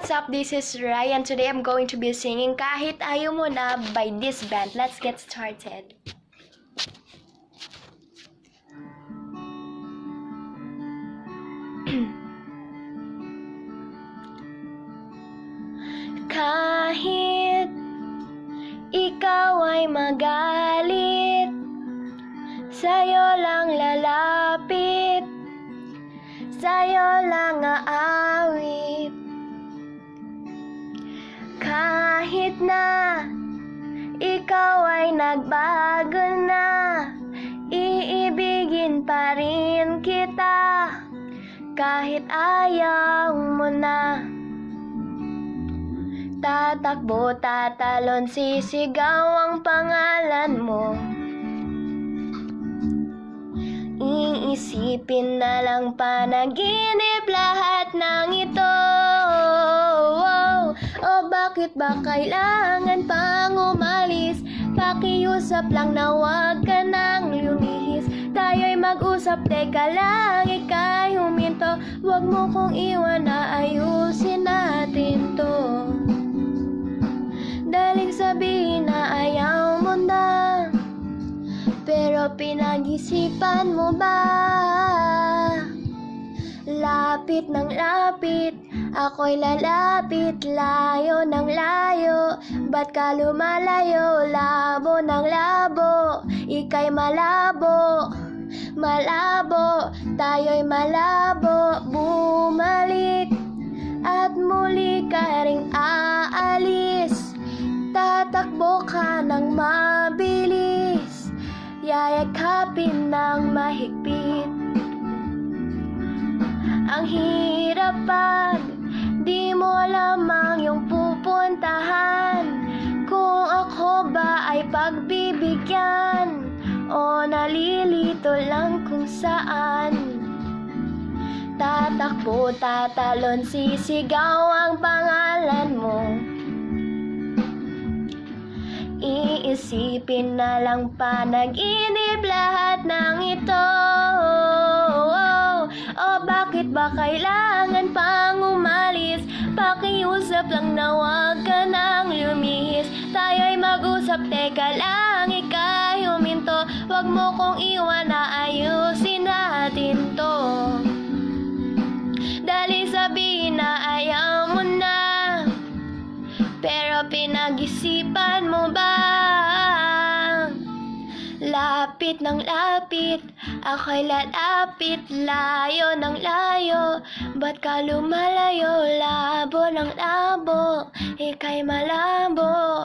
what's up? This is Ryan. Today I'm going to be singing Kahit Ayaw Mo Na by this band. Let's get started. Kahit ikaw ay magalit, sa'yo lang lalapit, sa'yo lang aawit. Kahit na ikaw ay nagbago na, iibigin pa rin kita kahit ayaw mo na. Tatakbo, tatalon, sisigaw ang pangalan mo. Iisipin na lang panaginip lahat ng ito. O bakit ba kailangan pang umalis? Pakiusap lang na wag ka nang lumihis. Tayo'y mag-usap, teka lang, ika'y huminto. Wag mo kong iwan na ayusin natin to. Daling sabihin na ayaw mo na, pero pinag-isipan mo ba? Lapit ng lapit, ako'y lalapit, layo ng layo. Ba't ka lumalayo? Labo ng labo, ika'y malabo. Malabo, tayo'y malabo. Bumalik at muli ka ring aalis. Tatakbo ka ng mabilis, yayakapin ng mahigpit. Ang hirap pag di mo alam ang iyong pupuntahan. Kung ako ba ay pagbibigyan o nalilito lang kung saan. Tatakbo, tatalon, sisigaw ang pangalan mo. Iisipin na lang panaginip lahat ng ito. O bakit ba kailangan pang umalis? Pakiusap lang na wag ka nang lumihis. Tayo'y mag-usap, teka lang, ika'y huminto. Wag mo kong iwan na ayusin natin to. Dali sabihin na ayaw mo na, pero pinag-isipan mo ba? Lapit ng lapit, ako'y lalapit, layo ng layo. Ba't ka lumalayo? Labo ng labo, ika'y malabo.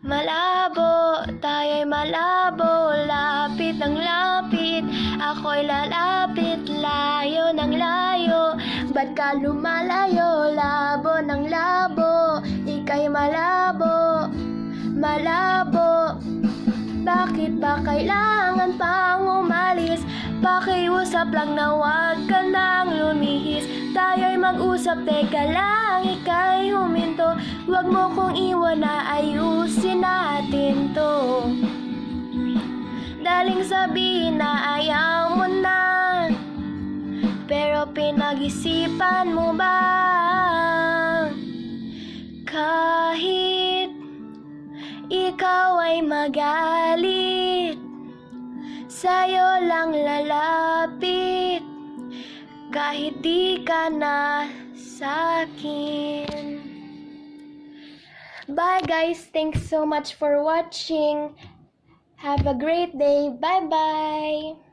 Malabo, tayo'y malabo. Lapit ng lapit, ako'y lalapit, layo ng layo. Ba't ka lumalayo? Labo ng labo, ika'y malabo. Malabo, bakit ba kailangan pang umalis? Pakiusap lang na wag ka nang lumihis. Tayo'y mag-usap, teka lang, ika'y huminto. Wag mo kong iwan na ayusin natin to. Daling sabihin na ayaw mo na, pero pinag-isipan mo ba? Kahit ikaw ay magalit, sa'yo lang lalapit, kahit di ka na sa'kin. Bye guys, thanks so much for watching. Have a great day. Bye-bye.